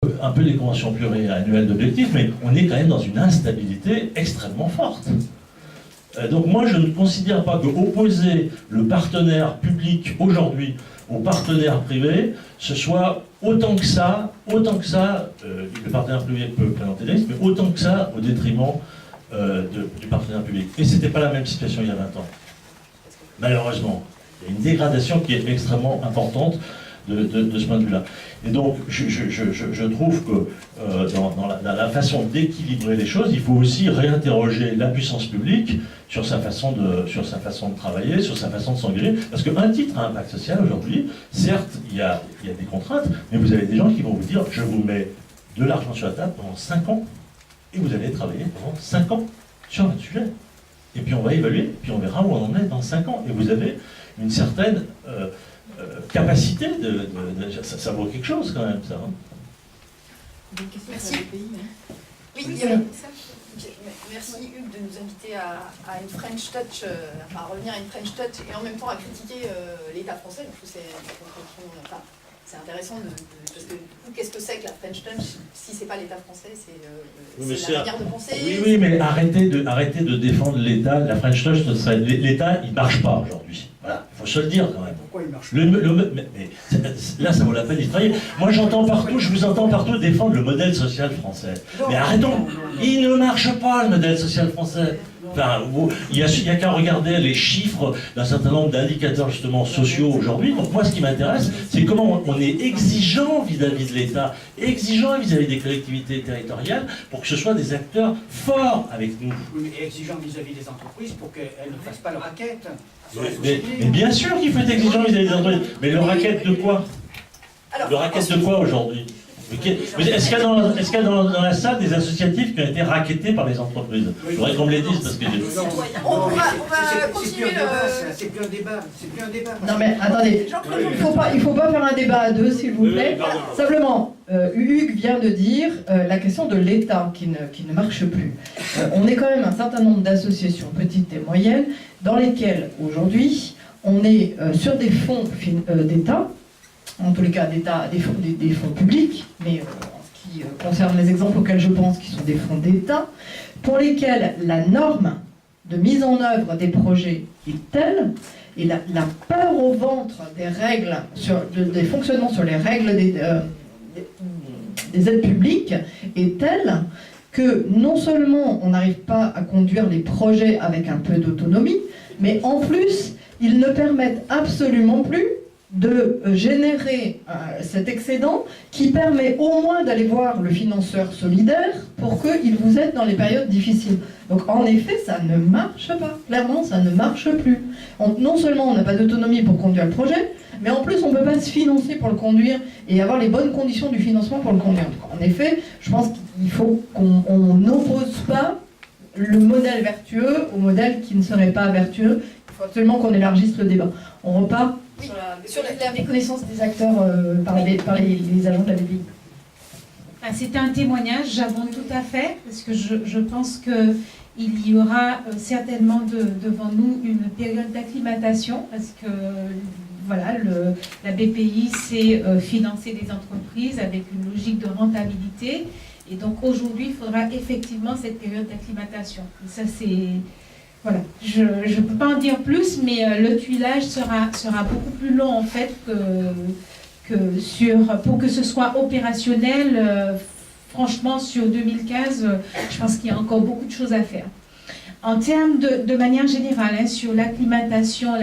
un peu des conventions pluriannuelles d'objectifs, mais on est quand même dans une instabilité extrêmement forte. Donc moi, je ne considère pas que opposer le partenaire public aujourd'hui au partenaire privé, ce soit autant que ça, le partenaire privé peut présenter des risques, mais autant que ça au détriment du partenaire public. Et ce n'était pas la même situation il y a 20 ans. Malheureusement, il y a une dégradation qui est extrêmement importante de ce point de vue-là. Et donc, je trouve que dans la façon d'équilibrer les choses, il faut aussi réinterroger la puissance publique sur sa façon de travailler, sur sa façon de s'engager. Parce qu'un titre à impact social aujourd'hui, certes, il y a des contraintes, mais vous avez des gens qui vont vous dire, je vous mets de l'argent sur la table pendant 5 ans, et vous allez travailler pendant 5 ans sur un sujet. Et puis on va évaluer, puis on verra où on en est dans 5 ans. Et vous avez une certaine capacité ça vaut quelque chose quand même, ça. Hein. Merci. Oui, merci Hugues de nous inviter à une French Touch, à revenir à une French Touch et en même temps à critiquer l'État français. Je trouve que c'est intéressant parce que qu'est-ce que c'est que la French Touch si c'est pas l'État français, c'est la manière de penser. Oui, mais arrêtez de défendre l'État. La French Touch, l'État, il marche pas aujourd'hui. Voilà, il faut se le dire quand même. Pourquoi il marche mais là, ça vaut la peine d'y travailler. Moi, j'entends partout, je vous entends partout défendre le modèle social français. Mais arrêtons, il ne marche pas le modèle social français. Enfin, il n'y a qu'à regarder les chiffres d'un certain nombre d'indicateurs justement sociaux aujourd'hui. Donc moi, ce qui m'intéresse, c'est comment on est exigeant vis-à-vis de l'État, exigeant vis-à-vis des collectivités territoriales, pour que ce soit des acteurs forts avec nous. Oui, mais exigeant vis-à-vis des entreprises pour qu'elles ne fassent pas le racket. Mais bien sûr qu'il faut être exigeant vis-à-vis des entreprises. Mais le racket de quoi? Le racket de quoi aujourd'hui? Est-ce qu'il y a dans la salle des associatifs qui ont été rackettés par les entreprises? Je voudrais qu'on me les dise parce que on va continuer c'est plus un débat. Non mais attendez, il faut pas faire un débat à deux, s'il vous plaît. Simplement, Hugues vient de dire la question de l'État qui ne marche plus. On est quand même un certain nombre d'associations, petites et moyennes, dans lesquelles aujourd'hui on est sur des fonds d'État, en tous les cas des fonds publics, mais en ce qui concerne les exemples auxquels je pense qui sont des fonds d'État, pour lesquels la norme de mise en œuvre des projets est telle, et la peur au ventre des règles, des fonctionnements sur les règles des aides publiques est telle que non seulement on n'arrive pas à conduire les projets avec un peu d'autonomie, mais en plus, ils ne permettent absolument plus de générer cet excédent qui permet au moins d'aller voir le financeur solidaire pour qu'il vous aide dans les périodes difficiles. Donc en effet, ça ne marche pas. Clairement, ça ne marche plus. Non seulement on n'a pas d'autonomie pour conduire le projet, mais en plus on ne peut pas se financer pour le conduire et avoir les bonnes conditions du financement pour le conduire. Donc, en effet, je pense qu'il faut qu'on n'oppose pas le modèle vertueux au modèle qui ne serait pas vertueux. Il faut absolument qu'on élargisse le débat. On repart sur la méconnaissance des acteurs par les agents de la BPI. C'était un témoignage, j'abonde tout à fait, parce que je pense qu'il y aura certainement devant nous une période d'acclimatation, parce que voilà, la BPI, c'est financer des entreprises avec une logique de rentabilité. Et donc aujourd'hui, il faudra effectivement cette période d'acclimatation. Ça, c'est... Voilà, je ne peux pas en dire plus, mais le tuilage sera beaucoup plus long en fait pour que ce soit opérationnel. Franchement, sur 2015, je pense qu'il y a encore beaucoup de choses à faire. En termes de manière générale, sur l'acclimatation,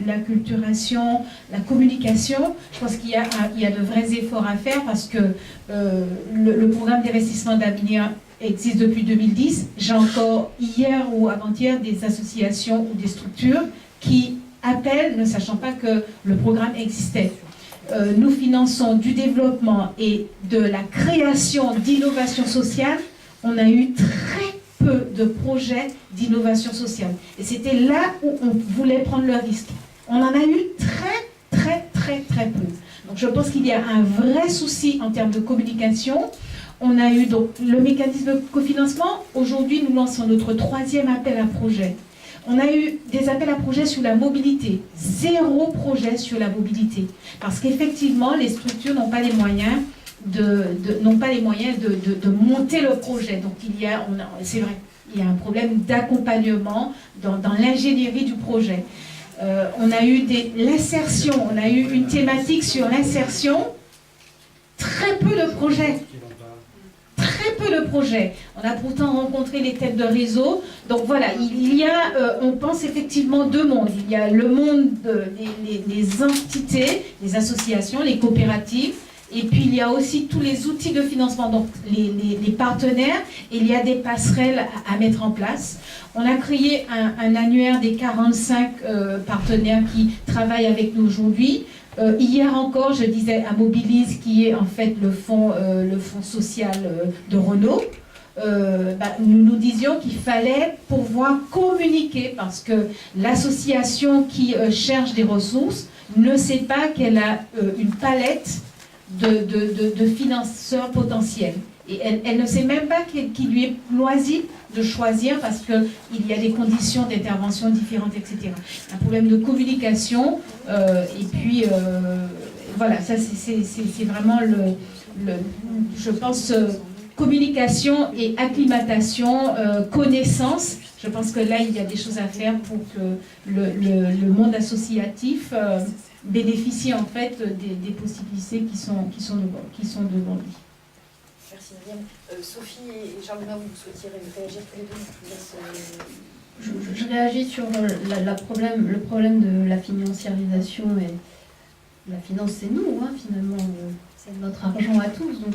l'acculturation, la communication, je pense qu'il y a de vrais efforts à faire parce que le programme d'investissement d'avenir existe depuis 2010. J'ai encore hier ou avant-hier des associations ou des structures qui appellent, ne sachant pas que le programme existait. Nous finançons du développement et de la création d'innovation sociale. On a eu très peu de projets d'innovation sociale. Et c'était là où on voulait prendre le risque. On en a eu très peu. Donc je pense qu'il y a un vrai souci en termes de communication. On a eu donc le mécanisme de cofinancement. Aujourd'hui, nous lançons notre 3e appel à projet. On a eu des appels à projets sur la mobilité. 0 projet sur la mobilité. Parce qu'effectivement, les structures n'ont pas les moyens n'ont pas les moyens de monter le projet. Donc c'est vrai, il y a un problème d'accompagnement dans l'ingénierie du projet. On a eu l'insertion, on a eu une thématique sur l'insertion, très peu de projets. Très peu de projets. On a pourtant rencontré les têtes de réseau. Donc voilà, il y a, on pense effectivement deux mondes. Il y a le monde des entités, les associations, les coopératives, et puis il y a aussi tous les outils de financement, donc les partenaires, et il y a des passerelles à mettre en place. On a créé un annuaire des 45 partenaires qui travaillent avec nous aujourd'hui. Hier encore, je disais à Mobilise, qui est en fait le fonds social de Renault, nous disions qu'il fallait pouvoir communiquer parce que l'association qui cherche des ressources ne sait pas qu'elle a une palette de financeurs potentiels. Et elle ne sait même pas qu'il lui est loisible de choisir parce qu'il y a des conditions d'intervention différentes, etc. Un problème de communication, et puis voilà, ça c'est vraiment je pense, communication et acclimatation, connaissance. Je pense que là, il y a des choses à faire pour que le monde associatif bénéficie en fait des possibilités qui sont devant lui. Merci Myriam. Sophie et Charles-Benoît, vous souhaitiez réagir tous les deux? Je réagis sur le problème de la financiarisation. Et la finance, c'est nous, hein, finalement. C'est notre argent à tous. Donc,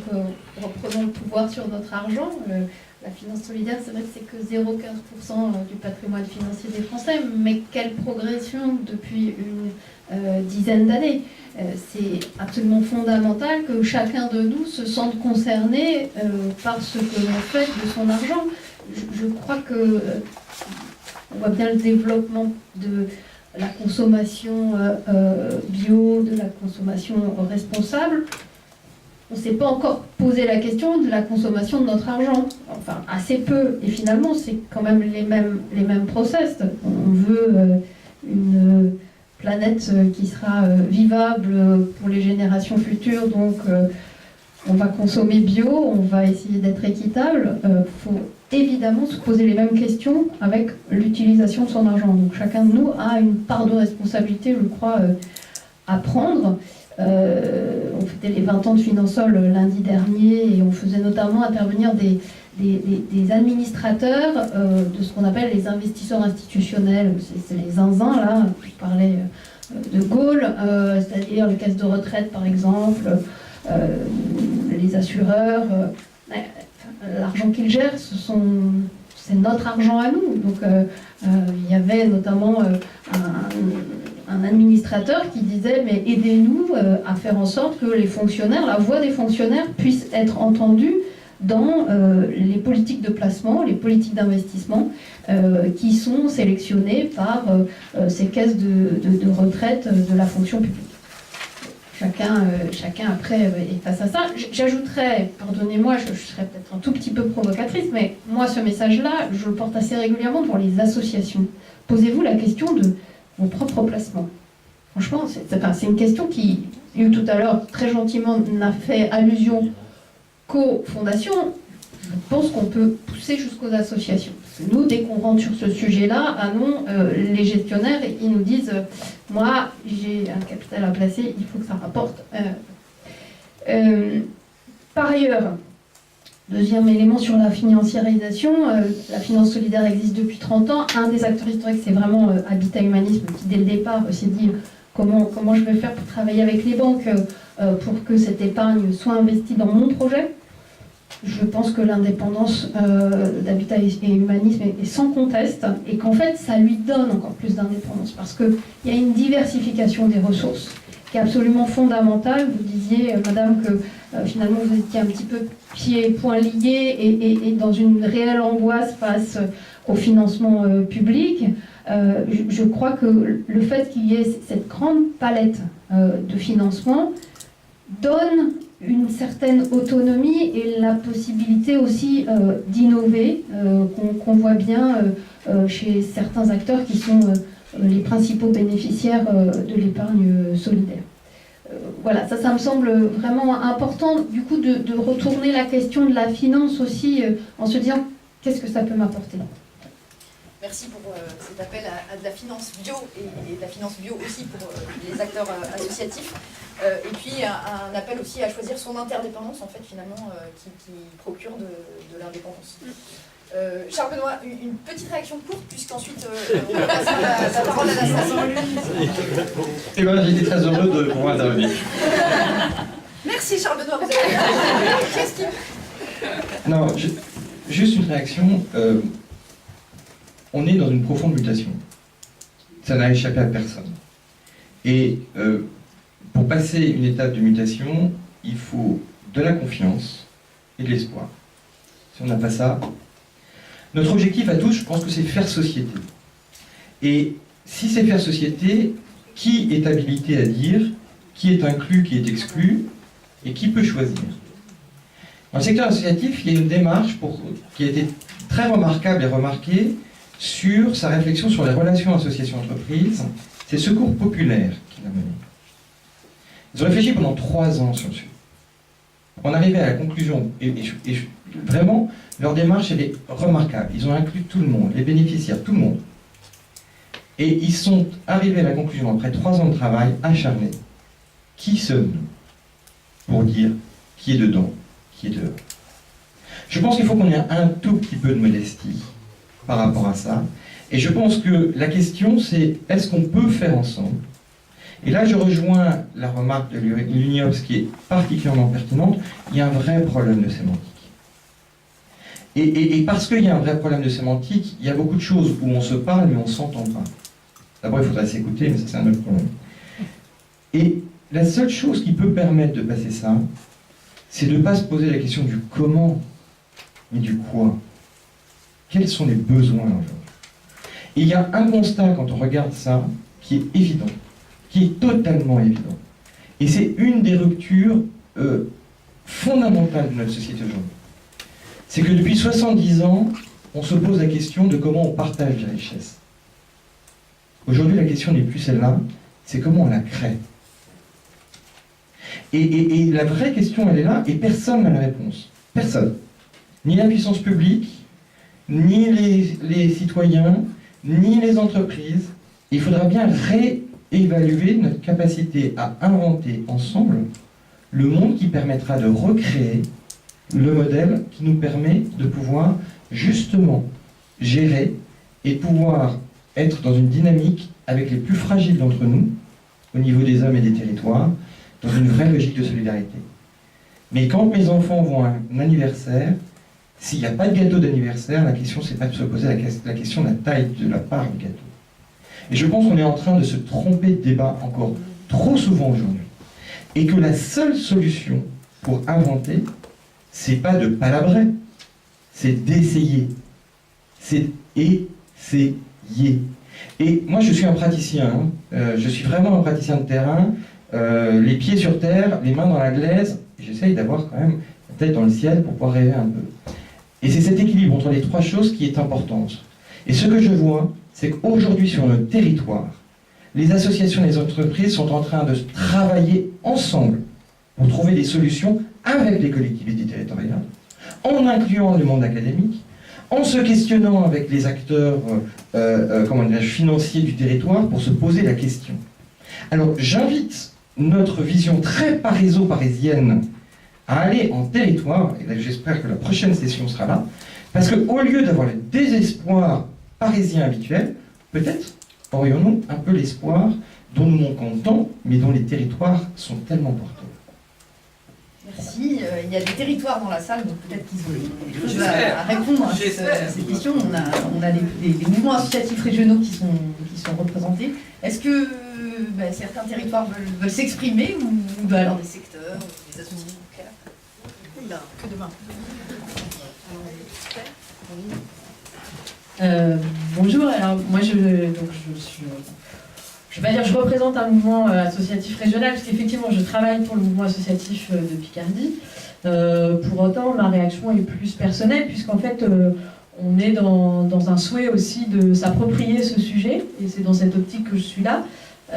reprenons le pouvoir sur notre argent. La finance solidaire, c'est vrai que c'est que 0,15% du patrimoine financier des Français. Mais quelle progression depuis une dizaine d'années. C'est absolument fondamental que chacun de nous se sente concerné par ce que l'on fait de son argent. Je crois que on voit bien le développement de la consommation bio, de la consommation responsable. On ne s'est pas encore posé la question de la consommation de notre argent. Enfin, assez peu. Et finalement, c'est quand même les mêmes process. On veut une planète qui sera vivable pour les générations futures, donc on va consommer bio, on va essayer d'être équitable. Il faut évidemment se poser les mêmes questions avec l'utilisation de son argent. Donc chacun de nous a une part de responsabilité, je crois, à prendre. On fêtait les 20 ans de Finansol lundi dernier et on faisait notamment intervenir des administrateurs de ce qu'on appelle les investisseurs institutionnels. C'est les zinzins, là, je parlais de Gaulle, c'est-à-dire les caisses de retraite, par exemple, les assureurs. L'argent qu'ils gèrent, c'est notre argent à nous. Donc, il y avait notamment un administrateur qui disait « mais aidez-nous à faire en sorte que les fonctionnaires, la voix des fonctionnaires puisse être entendue dans les politiques de placement, les politiques d'investissement qui sont sélectionnées par ces caisses de retraite de la fonction publique. » Chacun après est face à ça. J'ajouterais, pardonnez-moi, je serais peut-être un tout petit peu provocatrice, mais moi ce message-là, je le porte assez régulièrement pour les associations. Posez-vous la question de vos propres placements. Franchement, c'est une question qui, tout à l'heure, très gentiment, n'a fait allusion qu'aux fondations. Je pense qu'on peut pousser jusqu'aux associations. Parce que nous, dès qu'on rentre sur ce sujet-là, les gestionnaires, ils nous disent moi, j'ai un capital à placer, il faut que ça rapporte. Par ailleurs, deuxième élément sur la financiarisation, la finance solidaire existe depuis 30 ans. Un des acteurs historiques, c'est vraiment Habitat Humanisme, qui dès le départ s'est dit comment je vais faire pour travailler avec les banques pour que cette épargne soit investie dans mon projet. Je pense que l'indépendance d'Habitat et Humanisme est sans conteste et qu'en fait, ça lui donne encore plus d'indépendance parce qu'il y a une diversification des ressources qui est absolument fondamentale. Vous disiez, madame, que finalement, vous étiez un petit peu pieds et poings liés et dans une réelle angoisse face au financement public. Je crois que le fait qu'il y ait cette grande palette de financement donne une certaine autonomie et la possibilité aussi d'innover, qu'on voit bien chez certains acteurs qui sont les principaux bénéficiaires de l'épargne solidaire. voilà, ça me semble vraiment important, du coup, de retourner la question de la finance aussi, en se disant, qu'est-ce que ça peut m'apporter ? Merci pour cet appel à de la finance bio et de la finance bio aussi pour les acteurs associatifs. Et puis un appel aussi à choisir son interdépendance, en fait, finalement, qui procure de l'indépendance. Charles Benoît, une petite réaction courte, puisqu'ensuite on passera la parole à la salle. Eh bien, j'étais très heureux de pouvoir intervenir. Merci Charles Benoît, vous avez qu'est-ce qui... Non, juste une réaction. On est dans une profonde mutation. Ça n'a échappé à personne. Et pour passer une étape de mutation, il faut de la confiance et de l'espoir. Si on n'a pas ça, notre objectif à tous, je pense que c'est faire société. Et si c'est faire société, qui est habilité à dire qui est inclus, qui est exclu, et qui peut choisir? Dans le secteur associatif, il y a une démarche qui a été très remarquable et remarquée sur sa réflexion sur les relations association-entreprise. C'est Secours Populaire qui l'a mené. Ils ont réfléchi pendant 3 ans sur le sujet. On arrivait à la conclusion, et vraiment, leur démarche elle est remarquable. Ils ont inclus tout le monde, les bénéficiaires, tout le monde. Et ils sont arrivés à la conclusion, après 3 ans de travail acharné, qui sommes-nous pour dire qui est dedans, qui est dehors? Je pense qu'il faut qu'on ait un tout petit peu de modestie par rapport à ça. Et je pense que la question, c'est est-ce qu'on peut faire ensemble? Et là, je rejoins la remarque de l'UNIOPS qui est particulièrement pertinente. Il y a un vrai problème de sémantique. Et parce qu'il y a un vrai problème de sémantique, il y a beaucoup de choses où on se parle mais on ne s'entend pas. D'abord, il faudrait s'écouter, mais ça, c'est un autre problème. Et la seule chose qui peut permettre de passer ça, c'est de ne pas se poser la question du comment, mais du quoi. Quels sont les besoins aujourd'hui? Et il y a un constat, quand on regarde ça, qui est évident, qui est totalement évident. Et c'est une des ruptures fondamentales de notre société aujourd'hui. C'est que depuis 70 ans, on se pose la question de comment on partage la richesse. Aujourd'hui, la question n'est plus celle-là, c'est comment on la crée. Et la vraie question, elle est là, et personne n'a la réponse. Personne. Ni la puissance publique, ni les citoyens, ni les entreprises. Il faudra bien réévaluer notre capacité à inventer ensemble le monde qui permettra de recréer le modèle qui nous permet de pouvoir justement gérer et pouvoir être dans une dynamique avec les plus fragiles d'entre nous, au niveau des hommes et des territoires, dans une vraie logique de solidarité. Mais quand mes enfants vont à un anniversaire, s'il n'y a pas de gâteau d'anniversaire, la question, c'est pas de se poser la question de la taille de la part du gâteau. Et je pense qu'on est en train de se tromper de débat encore trop souvent aujourd'hui. Et que la seule solution pour inventer, c'est pas de palabrer, c'est d'essayer. C'est essayer. Et moi, je suis un praticien, je suis vraiment un praticien de terrain, les pieds sur terre, les mains dans la glaise, et j'essaye d'avoir quand même la tête dans le ciel pour pouvoir rêver un peu. Et c'est cet équilibre entre les 3 choses qui est importante. Et ce que je vois, c'est qu'aujourd'hui, sur notre territoire, les associations et les entreprises sont en train de travailler ensemble pour trouver des solutions avec les collectivités territoriales, en incluant le monde académique, en se questionnant avec les acteurs financiers du territoire pour se poser la question. Alors j'invite notre vision très parisienne à aller en territoire, et là j'espère que la prochaine session sera là, parce qu'au lieu d'avoir le désespoir parisien habituel, peut-être aurions-nous un peu l'espoir dont nous manquons tant, mais dont les territoires sont tellement porteurs. Merci. Il y a des territoires dans la salle, donc peut-être qu'ils ont des choses à répondre à ces questions. On a des mouvements associatifs régionaux qui sont représentés. Est-ce que certains territoires veulent s'exprimer ou alors des secteurs, des associations? Que demain. Bonjour, alors moi je représente un mouvement associatif régional, parce qu'effectivement je travaille pour le mouvement associatif de Picardie. Pour autant, ma réaction est plus personnelle, puisqu'en fait on est dans un souhait aussi de s'approprier ce sujet, et c'est dans cette optique que je suis là.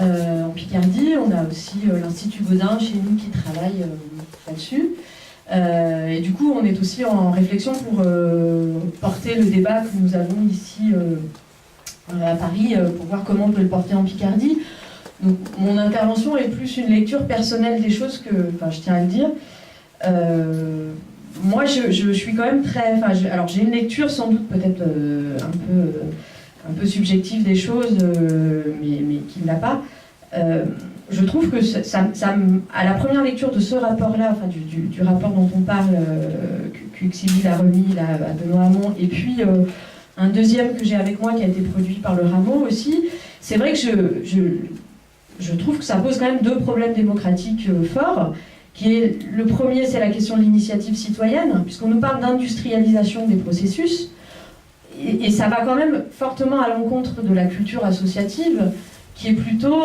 en Picardie. On a aussi l'Institut Gaudin chez nous qui travaille là-dessus. Et du coup, on est aussi en réflexion pour porter le débat que nous avons ici à Paris, pour voir comment on peut le porter en Picardie. Donc, mon intervention est plus une lecture personnelle des choses que, je tiens à le dire. Moi, je suis quand même très... alors, j'ai une lecture sans doute peut-être un peu subjective des choses, mais qui ne l'a pas. Je trouve que à la première lecture de ce rapport-là, du rapport dont on parle, que Sylvie a remis là, à Benoît Hamon, et puis un deuxième que j'ai avec moi qui a été produit par le Rameau aussi, c'est vrai que je trouve que ça pose quand même deux problèmes démocratiques forts. Le premier, c'est la question de l'initiative citoyenne, puisqu'on nous parle d'industrialisation des processus, et ça va quand même fortement à l'encontre de la culture associative, qui est plutôt,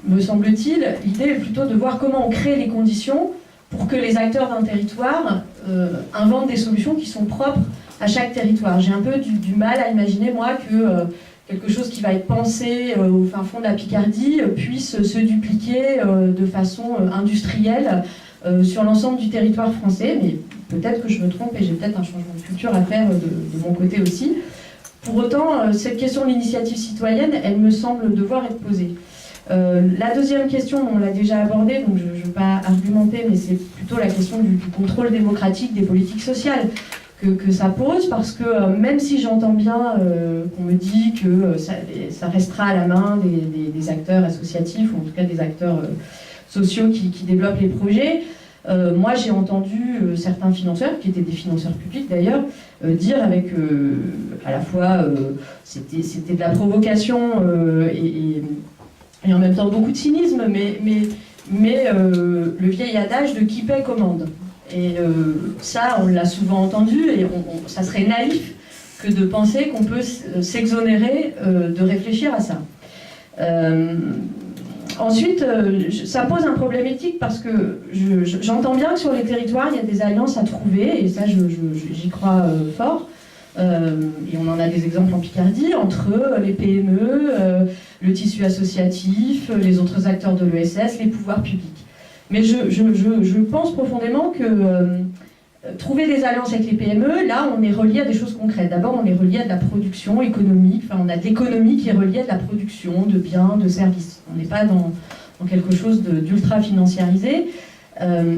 me semble-t-il, l'idée est plutôt de voir comment on crée les conditions pour que les acteurs d'un territoire inventent des solutions qui sont propres à chaque territoire. J'ai un peu du mal à imaginer, moi, que quelque chose qui va être pensé au fin fond de la Picardie puisse se dupliquer de façon industrielle sur l'ensemble du territoire français, mais peut-être que je me trompe et j'ai peut-être un changement de culture à faire de mon côté aussi. Pour autant, cette question de l'initiative citoyenne, elle me semble devoir être posée. La deuxième question, on l'a déjà abordée, donc je ne vais pas argumenter, mais c'est plutôt la question du contrôle démocratique des politiques sociales que ça pose, parce que même si j'entends bien qu'on me dit que ça restera à la main des acteurs associatifs, ou en tout cas des acteurs sociaux qui développent les projets, moi j'ai entendu certains financeurs, qui étaient des financeurs publics d'ailleurs, dire avec à la fois c'était de la provocation et en même temps beaucoup de cynisme, mais le vieil adage de qui paie commande. Et ça, on l'a souvent entendu, et ça serait naïf que de penser qu'on peut s'exonérer de réfléchir à ça. Ensuite, ça pose un problème éthique, parce que j'entends bien que sur les territoires, il y a des alliances à trouver, et ça, j'y crois fort. Et on en a des exemples en Picardie, entre les PME, le tissu associatif, les autres acteurs de l'ESS, les pouvoirs publics. Mais je pense profondément que trouver des alliances avec les PME, là, on est relié à des choses concrètes. D'abord, on est relié à de la production économique, on a de l'économie qui est reliée à de la production, de biens, de services. On n'est pas dans quelque chose d'ultra financiarisé.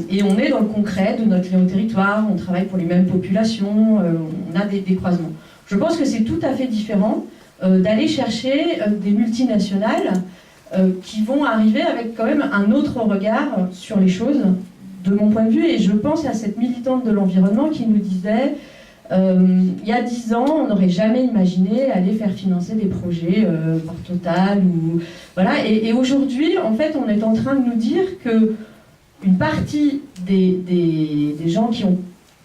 Et on est dans le concret de notre lien au territoire, on travaille pour les mêmes populations, on a des croisements. Je pense que c'est tout à fait différent d'aller chercher des multinationales qui vont arriver avec quand même un autre regard sur les choses, de mon point de vue. Et je pense à cette militante de l'environnement qui nous disait il y a 10 ans, on n'aurait jamais imaginé aller faire financer des projets par Total. Voilà. Et aujourd'hui, en fait, on est en train de nous dire que une partie des gens qui ont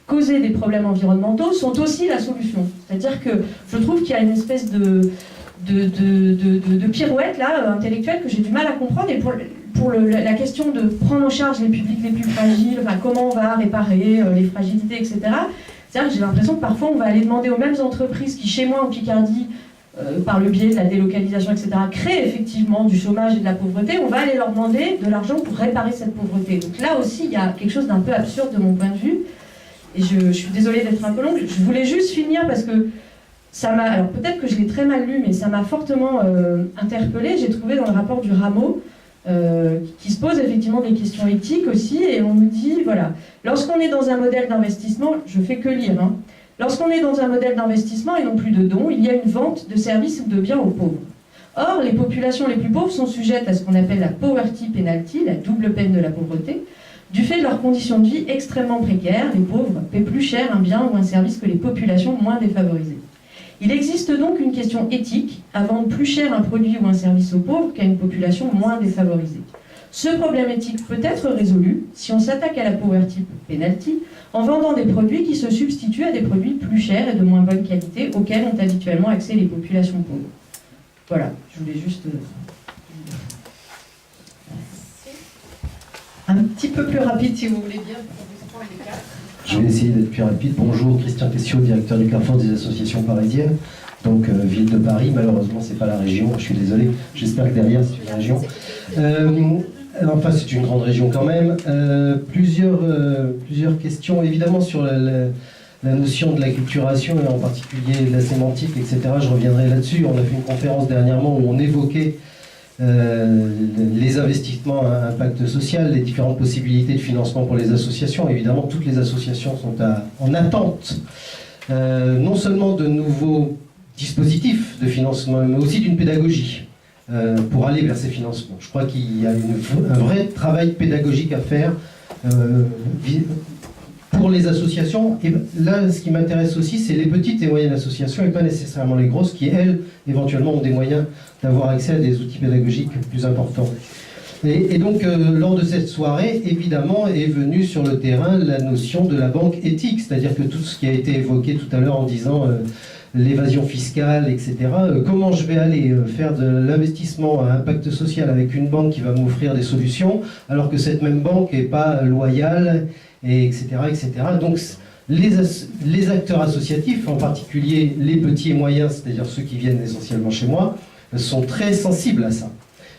causé des problèmes environnementaux sont aussi la solution. C'est-à-dire que je trouve qu'il y a une espèce de pirouette là, intellectuelle, que j'ai du mal à comprendre. Et pour la question de prendre en charge les publics les plus fragiles, comment on va réparer les fragilités, etc. C'est-à-dire que j'ai l'impression que parfois on va aller demander aux mêmes entreprises qui, chez moi en Picardie, par le biais de la délocalisation, etc., créent effectivement du chômage et de la pauvreté, on va aller leur demander de l'argent pour réparer cette pauvreté. Donc là aussi, il y a quelque chose d'un peu absurde de mon point de vue. Et je suis désolée d'être un peu longue. Je voulais juste finir parce que ça m'a... Alors peut-être que je l'ai très mal lu, mais ça m'a fortement interpellée. J'ai trouvé dans le rapport du Rameau qui se pose effectivement des questions éthiques aussi. Et on nous dit, voilà, lorsqu'on est dans un modèle d'investissement, je fais que lire, hein, lorsqu'on est dans un modèle d'investissement et non plus de dons, il y a une vente de services ou de biens aux pauvres. Or, les populations les plus pauvres sont sujettes à ce qu'on appelle la poverty penalty, la double peine de la pauvreté, du fait de leurs conditions de vie extrêmement précaires. Les pauvres paient plus cher un bien ou un service que les populations moins défavorisées. Il existe donc une question éthique à vendre plus cher un produit ou un service aux pauvres qu'à une population moins défavorisée. Ce problème éthique peut être résolu si on s'attaque à la poverty penalty en vendant des produits qui se substituent à des produits plus chers et de moins bonne qualité auxquels ont habituellement accès les populations pauvres. Voilà, je voulais juste... Un petit peu plus rapide si vous voulez bien. Je vais essayer d'être plus rapide. Bonjour, Christian Tessiot, directeur du Carrefour des associations parisiennes. Donc ville de Paris, malheureusement c'est pas la région, je suis désolé, j'espère que derrière c'est une région. Enfin c'est une grande région quand même. Plusieurs questions évidemment sur la notion de l'acculturation et en particulier de la sémantique, etc. Je reviendrai là-dessus. On a fait une conférence dernièrement où on évoquait les investissements à impact social, les différentes possibilités de financement pour les associations. Évidemment, toutes les associations sont en attente non seulement de nouveaux dispositifs de financement, mais aussi d'une pédagogie pour aller vers ces financements. Je crois qu'il y a un vrai travail pédagogique à faire pour les associations. Et là, ce qui m'intéresse aussi, c'est les petites et moyennes associations, et pas nécessairement les grosses, qui, elles, éventuellement, ont des moyens d'avoir accès à des outils pédagogiques plus importants. Et donc, lors de cette soirée, évidemment, est venue sur le terrain la notion de la banque éthique, c'est-à-dire que tout ce qui a été évoqué tout à l'heure en disant l'évasion fiscale, etc. Comment je vais aller faire de l'investissement à impact social avec une banque qui va m'offrir des solutions, alors que cette même banque n'est pas loyale, et etc., etc. Donc, les acteurs associatifs, en particulier les petits et moyens, c'est-à-dire ceux qui viennent essentiellement chez moi, sont très sensibles à ça.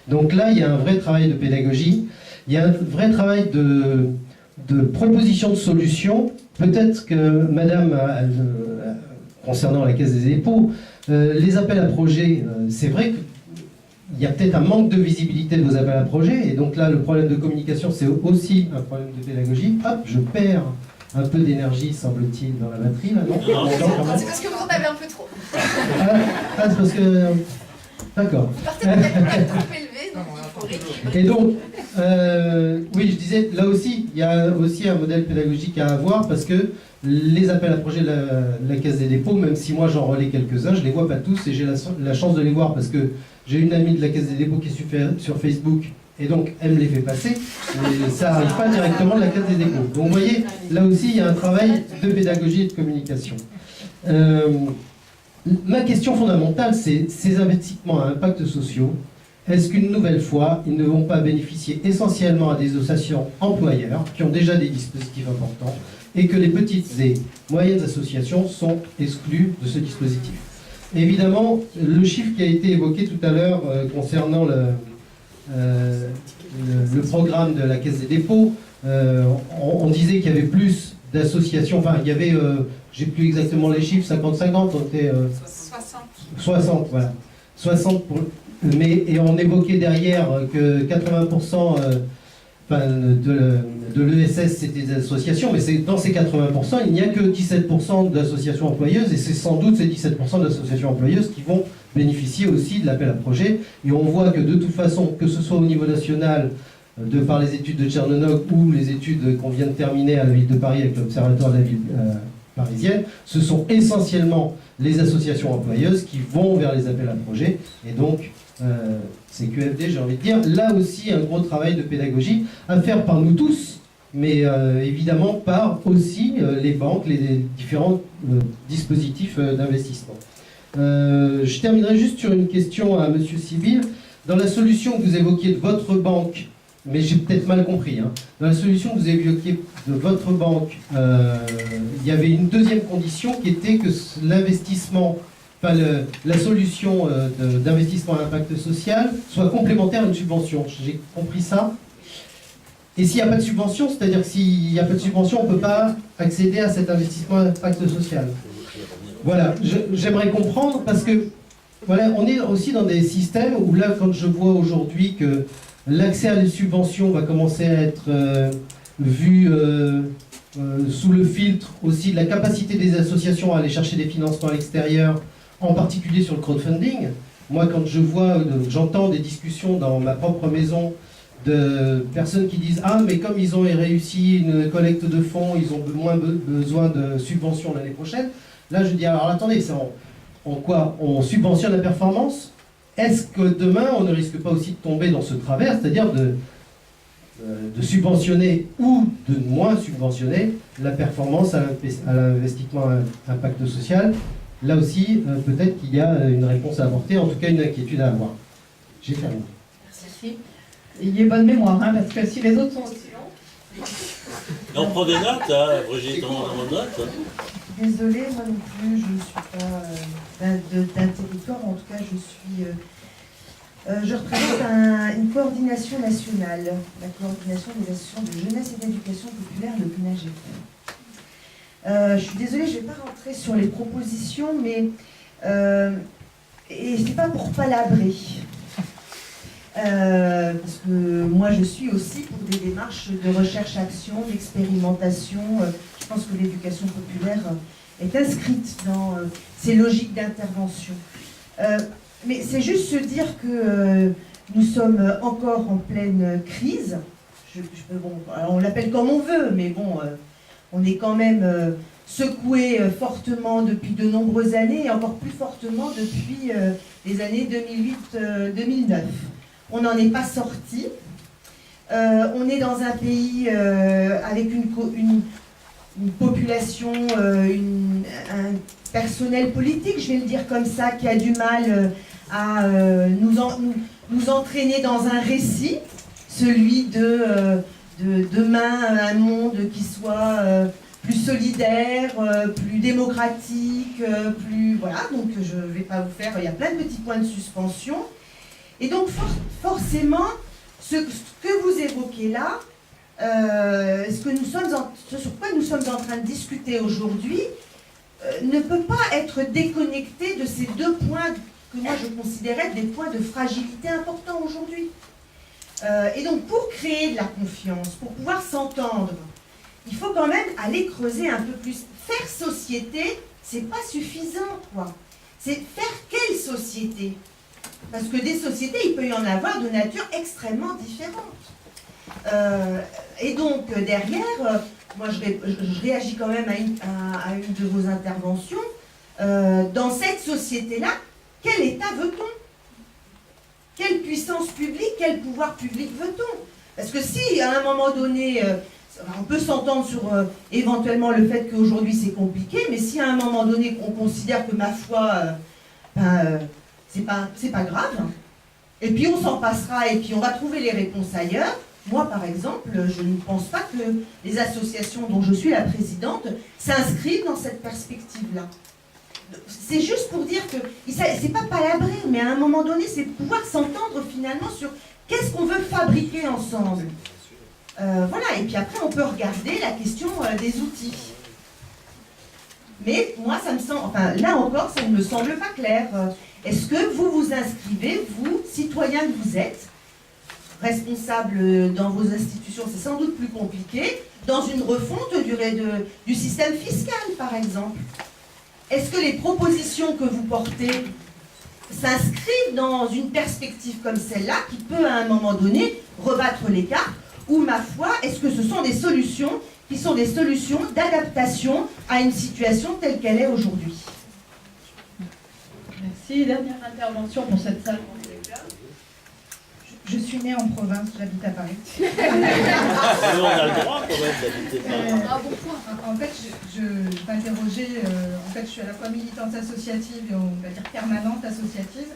Donc là, il y a un vrai travail de pédagogie, il y a un vrai travail de proposition de solutions. Peut-être que Madame, concernant la Caisse des dépôts, les appels à projets, c'est vrai qu'il y a peut-être un manque de visibilité de vos appels à projets, et donc là, le problème de communication, c'est aussi un problème de pédagogie. Hop, je perds un peu d'énergie, semble-t-il, dans la batterie, là, non? C'est parce que vous en avez un peu trop. C'est parce que... D'accord. Vous partez d'un capital trop élevé, donc il faut rééquilibrer. Et donc, oui, je disais, là aussi, il y a aussi un modèle pédagogique à avoir, parce que les appels à projets de la Caisse des dépôts, même si moi j'en relais quelques-uns, je ne les vois pas tous, et j'ai la chance de les voir, parce que j'ai une amie de la Caisse des dépôts qui est sur Facebook, et donc elle me les fait passer, mais ça n'arrive pas directement de la Caisse des dépôts. Donc vous voyez, là aussi, il y a un travail de pédagogie et de communication. Ma question fondamentale, c'est ces investissements à impact sociaux. Est-ce qu'une nouvelle fois, ils ne vont pas bénéficier essentiellement à des associations employeurs qui ont déjà des dispositifs importants et que les petites et moyennes associations sont exclues de ce dispositif? Évidemment, le chiffre qui a été évoqué tout à l'heure concernant le programme de la Caisse des dépôts, on disait qu'il y avait plus d'associations, enfin il y avait, j'ai plus exactement les chiffres, 50-50, on était... 60, voilà. 60 pour... et on évoquait derrière que 80% de l'ESS c'était des associations, mais dans ces 80%, il n'y a que 17% d'associations employeuses, et c'est sans doute ces 17% d'associations employeuses qui vont bénéficier aussi de l'appel à projet. Et on voit que de toute façon, que ce soit au niveau national, de par les études de Tchernobyl ou les études qu'on vient de terminer à la ville de Paris avec l'Observatoire de la ville parisienne, ce sont essentiellement les associations employeuses qui vont vers les appels à projets. Et donc, c'est QFD, j'ai envie de dire, là aussi un gros travail de pédagogie à faire par nous tous, mais évidemment par aussi les banques, les différents dispositifs d'investissement. Je terminerai juste sur une question à Monsieur Sibyl. Dans la solution que vous évoquiez de votre banque, mais j'ai peut-être mal compris, hein, dans la solution que vous évoquiez de votre banque, il y avait une deuxième condition qui était que l'investissement, enfin la solution d'investissement à impact social soit complémentaire à une subvention. J'ai compris ça? Et s'il n'y a pas de subvention, c'est-à-dire que s'il n'y a pas de subvention, on ne peut pas accéder à cet investissement à impact social. Voilà, j'aimerais comprendre, parce que voilà, on est aussi dans des systèmes où là, quand je vois aujourd'hui que l'accès à les subventions va commencer à être vu sous le filtre aussi de la capacité des associations à aller chercher des financements à l'extérieur, en particulier sur le crowdfunding. Moi, quand je vois, j'entends des discussions dans ma propre maison de personnes qui disent « Ah, mais comme ils ont réussi une collecte de fonds, ils ont moins besoin de subventions l'année prochaine. » Là, je dis « Alors, attendez, c'est en quoi on subventionne la performance? Est-ce que demain, on ne risque pas aussi de tomber dans ce travers, c'est-à-dire de subventionner ou de moins subventionner la performance à l'investissement à impact social? Là aussi, peut-être qu'il y a une réponse à apporter, en tout cas une inquiétude à avoir. J'ai terminé. Merci. Ayez bonne mémoire, hein, parce que si les autres sont aussi longs... On prend des notes, hein, Brigitte, on note. Désolée, moi non plus, je ne suis pas d'un territoire, en tout cas je représente une coordination nationale, la coordination des associations de jeunesse et d'éducation populaire, le CNAGEP. Je suis désolée, je ne vais pas rentrer sur les propositions, mais et c'est pas pour palabrer. Parce que moi je suis aussi pour des démarches de recherche-action, d'expérimentation. Je pense que l'éducation populaire est inscrite dans ces logiques d'intervention. Mais c'est juste se dire que nous sommes encore en pleine crise. Alors on l'appelle comme on veut, mais bon, on est quand même secoué fortement depuis de nombreuses années, et encore plus fortement depuis les années 2008-2009. On n'en est pas sorti. On est dans un pays avec une population, un personnel politique, je vais le dire comme ça, qui a du mal à nous entraîner dans un récit, celui de demain, un monde qui soit plus solidaire, plus démocratique, plus... Voilà, donc je ne vais pas vous faire... Il y a plein de petits points de suspension. Et donc forcément, ce que vous évoquez là, ce sur quoi nous sommes en train de discuter aujourd'hui, ne peut pas être déconnecté de ces deux points que moi je considérais des points de fragilité importants aujourd'hui. Et donc pour créer de la confiance, pour pouvoir s'entendre, il faut quand même aller creuser un peu plus. Faire société, c'est pas suffisant, quoi. C'est faire quelle société ? Parce que des sociétés, il peut y en avoir de nature extrêmement différente. Et donc, derrière, moi je réagis quand même à une de vos interventions. Dans cette société-là, quel État veut-on ? Quelle puissance publique, quel pouvoir public veut-on ? Parce que si, à un moment donné, on peut s'entendre sur éventuellement le fait qu'aujourd'hui c'est compliqué, mais si à un moment donné on considère que, ma foi, c'est pas grave, et puis on s'en passera, et puis on va trouver les réponses ailleurs. Moi, par exemple, je ne pense pas que les associations dont je suis la présidente s'inscrivent dans cette perspective-là. C'est juste pour dire que, c'est pas palabrer, mais à un moment donné, c'est pouvoir s'entendre finalement sur qu'est-ce qu'on veut fabriquer ensemble. Voilà, et puis après, on peut regarder la question des outils. Mais moi, ça me semble, enfin, là encore, ça ne me semble pas clair. Est-ce que vous vous inscrivez, vous, citoyens que vous êtes, responsables dans vos institutions, c'est sans doute plus compliqué, dans une refonte du système fiscal, par exemple? Est-ce que les propositions que vous portez s'inscrivent dans une perspective comme celle-là, qui peut, à un moment donné, rebattre les cartes? Ou, ma foi, est-ce que ce sont des solutions qui sont des solutions d'adaptation à une situation telle qu'elle est aujourd'hui? Merci. Dernière intervention pour cette salle. Je suis née en province, j'habite à Paris. Nous, on a le droit quand même d'habiter Paris. En fait, je m'interrogeais, en fait, je suis à la fois militante associative et on va dire permanente associative.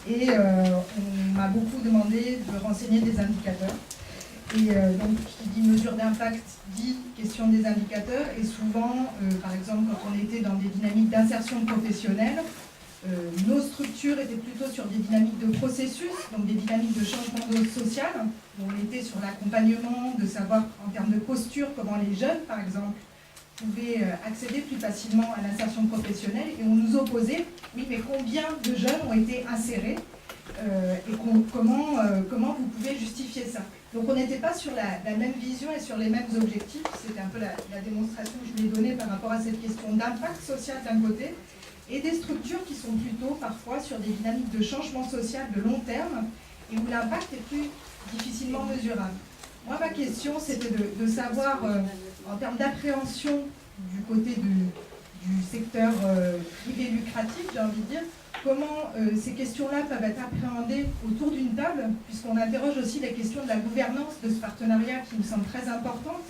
Et on m'a beaucoup demandé de renseigner des indicateurs. Et donc, qui dit mesure d'impact, dit question des indicateurs. Et souvent, par exemple, quand on était dans des dynamiques d'insertion professionnelle, nos structures étaient plutôt sur des dynamiques de processus, donc des dynamiques de changement social, où on était sur l'accompagnement, de savoir en termes de posture comment les jeunes, par exemple, pouvaient accéder plus facilement à l'insertion professionnelle. Et on nous opposait, oui, mais combien de jeunes ont été insérés et comment vous pouvez justifier ça? Donc on n'était pas sur la même vision et sur les mêmes objectifs. C'était un peu la démonstration que je voulais donner par rapport à cette question d'impact social d'un côté, et des structures qui sont plutôt parfois sur des dynamiques de changement social de long terme et où l'impact est plus difficilement mesurable. Moi, ma question, c'était de savoir, en termes d'appréhension du côté du secteur privé lucratif, j'ai envie de dire, comment ces questions-là peuvent être appréhendées autour d'une table, puisqu'on interroge aussi les questions de la gouvernance de ce partenariat qui me semble très importante,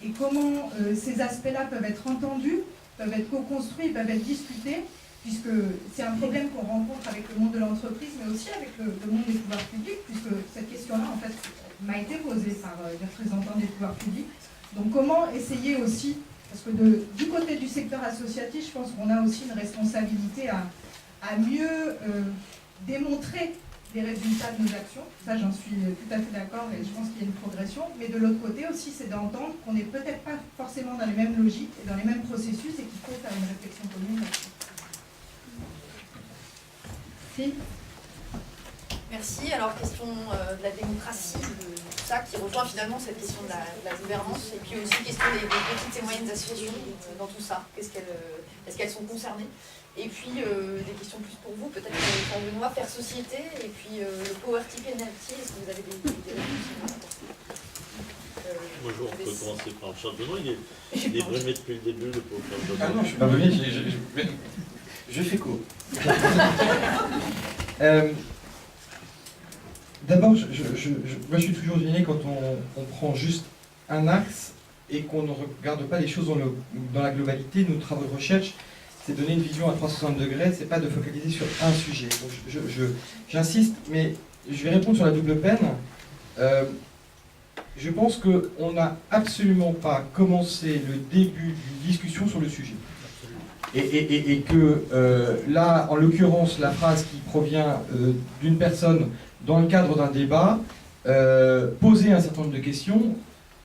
et comment ces aspects-là peuvent être entendus, peuvent être co-construits, peuvent être discutés, puisque c'est un problème qu'on rencontre avec le monde de l'entreprise, mais aussi avec le monde des pouvoirs publics, puisque cette question-là, en fait, m'a été posée par les représentants des pouvoirs publics. Donc comment essayer aussi, parce que du côté du secteur associatif, je pense qu'on a aussi une responsabilité à mieux démontrer les résultats de nos actions. Ça, j'en suis tout à fait d'accord et je pense qu'il y a une progression. Mais de l'autre côté aussi, c'est d'entendre qu'on n'est peut-être pas forcément dans les mêmes logiques et dans les mêmes processus et qu'il faut faire une réflexion commune là-dessus. Si. Merci. Alors, question de la démocratie, de tout ça, qui rejoint finalement cette question de la gouvernance, et puis aussi question des petites et moyennes associations dans tout ça. Est-ce qu'elles sont concernées? Et puis, des questions plus pour vous, peut-être pour Benoît, faire société, et puis le poverty penalty, est-ce que vous avez des réponses? Bonjour, on peut commencer par Charles Benoît, il est brumé depuis le début, le pauvre Charles Benoît. Ah non, je suis pas brumé, je fais court. D'abord, moi je suis toujours gêné quand on prend juste un axe et qu'on ne regarde pas les choses dans la globalité. Nos travaux de recherche, c'est donner une vision à 360 degrés, c'est pas de focaliser sur un sujet. Donc j'insiste, mais je vais répondre sur la double peine. Je pense qu'on n'a absolument pas commencé le début d'une discussion sur le sujet. Et que là, en l'occurrence, la phrase qui provient d'une personne dans le cadre d'un débat, poser un certain nombre de questions,